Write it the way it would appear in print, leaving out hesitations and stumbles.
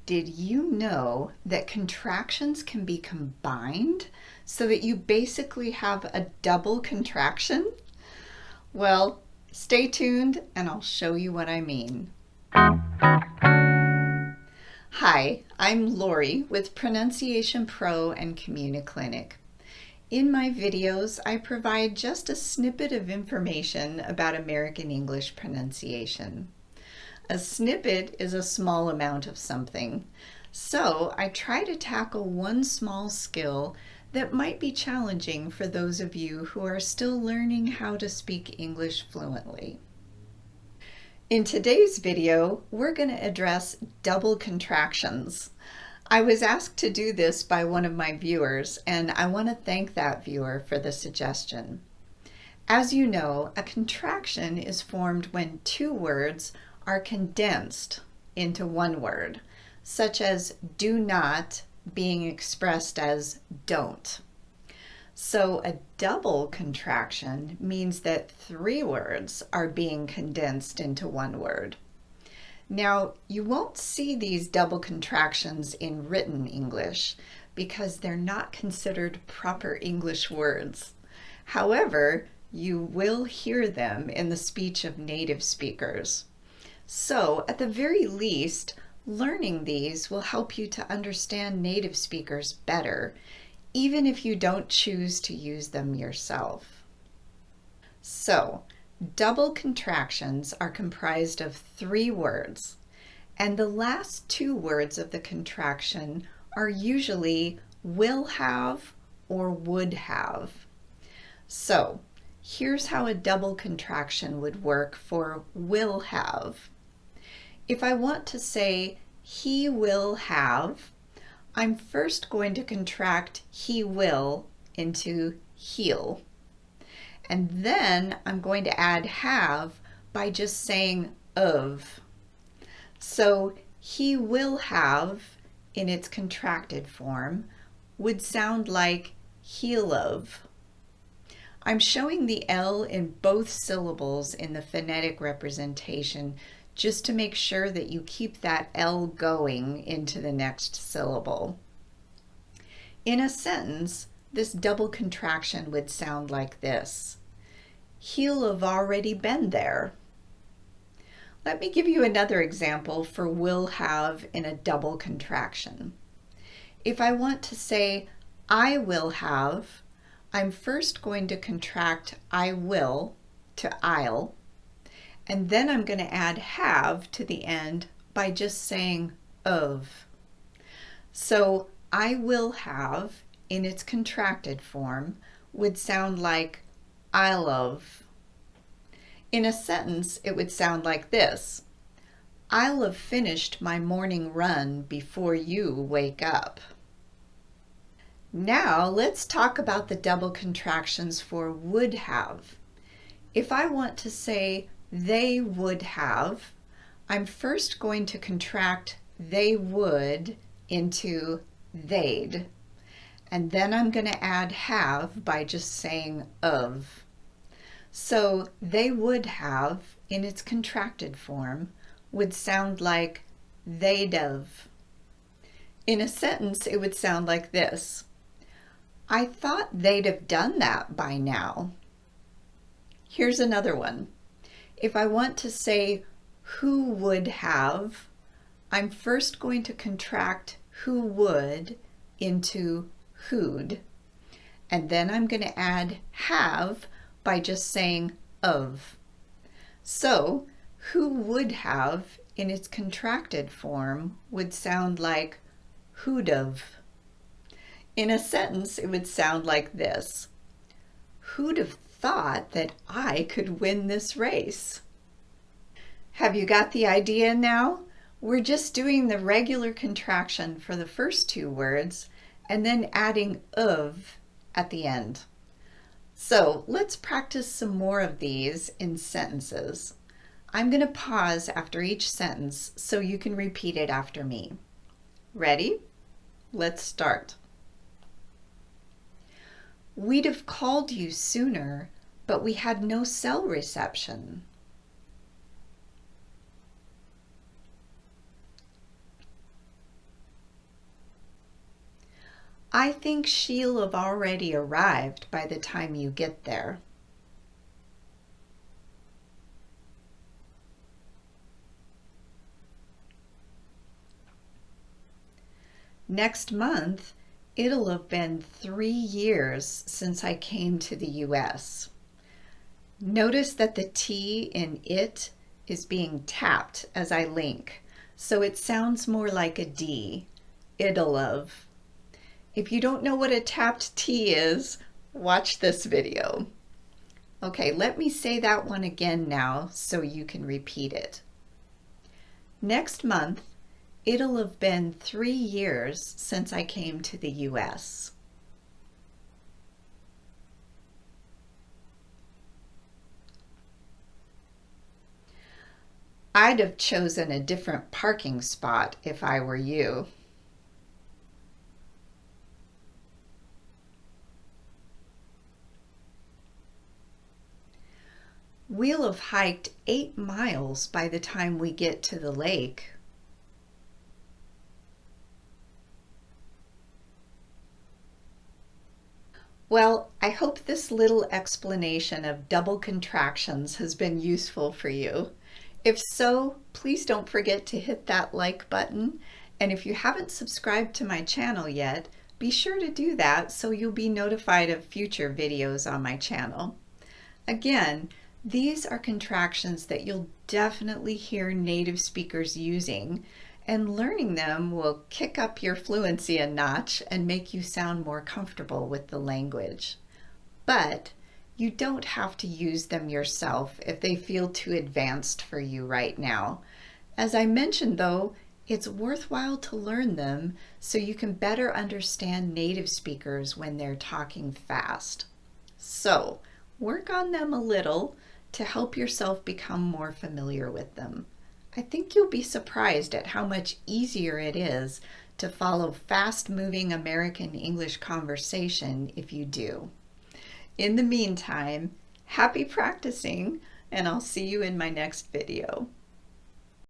Did you know that contractions can be combined so that you basically have a double contraction? Well, stay tuned and I'll show you what I mean. Hi, I'm Lori with Pronunciation Pro and CommuniClinic. In my videos, I provide just a snippet of information about American English pronunciation. A snippet is a small amount of something, so I try to tackle one small skill that might be challenging for those of you who are still learning how to speak English fluently. In today's video, we're going to address double contractions. I was asked to do this by one of my viewers, and I want to thank that viewer for the suggestion. As you know, a contraction is formed when two words are condensed into one word, such as do not being expressed as don't. So a double contraction means that three words are being condensed into one word. Now, you won't see these double contractions in written English because they're not considered proper English words. However, you will hear them in the speech of native speakers. So, at the very least, learning these will help you to understand native speakers better, even if you don't choose to use them yourself. So, double contractions are comprised of three words, and the last two words of the contraction are usually will have or would have. So, here's how a double contraction would work for will have. If I want to say he will have, I'm first going to contract he will into he'll. And then I'm going to add have by just saying of. So he will have in its contracted form would sound like he'll of. I'm showing the L in both syllables in the phonetic representation just to make sure that you keep that L going into the next syllable. In a sentence, this double contraction would sound like this. He'll have already been there. Let me give you another example for will have in a double contraction. If I want to say I will have, I'm first going to contract I will to I'll, and then I'm going to add have to the end by just saying of. So I will have in its contracted form would sound like I'll of. In a sentence, it would sound like this. I'll have finished my morning run before you wake up. Now let's talk about the double contractions for would have. If I want to say they would have, I'm first going to contract they would into they'd, and then I'm going to add have by just saying of. So they would have in its contracted form would sound like they'd have. In a sentence, it would sound like this. I thought they'd have done that by now. Here's another one. If I want to say who would have, I'm first going to contract who would into who'd, and then I'm going to add have by just saying of. So who would have in its contracted form would sound like who'd have. In a sentence, it would sound like this. Who'd have thought that I could win this race? Have you got the idea now? We're just doing the regular contraction for the first two words and then adding of at the end. So let's practice some more of these in sentences. I'm going to pause after each sentence so you can repeat it after me. Ready? Let's start. We'd have called you sooner, but we had no cell reception. I think she'll have already arrived by the time you get there. Next month, it'll have been 3 years since I came to the US. Notice that the T in it is being tapped as I link, so it sounds more like a D. It'll have. If you don't know what a tapped T is, watch this video. Okay, let me say that one again now so you can repeat it. Next month, it'll have been 3 years since I came to the US. I'd have chosen a different parking spot if I were you. We'll have hiked 8 miles by the time we get to the lake. Well, I hope this little explanation of double contractions has been useful for you. If so, please don't forget to hit that like button. And if you haven't subscribed to my channel yet, be sure to do that so you'll be notified of future videos on my channel. Again, these are contractions that you'll definitely hear native speakers using, and learning them will kick up your fluency a notch and make you sound more comfortable with the language. But you don't have to use them yourself if they feel too advanced for you right now. As I mentioned though, it's worthwhile to learn them so you can better understand native speakers when they're talking fast. So, work on them a little to help yourself become more familiar with them. I think you'll be surprised at how much easier it is to follow fast-moving American English conversation if you do. In the meantime, happy practicing, and I'll see you in my next video.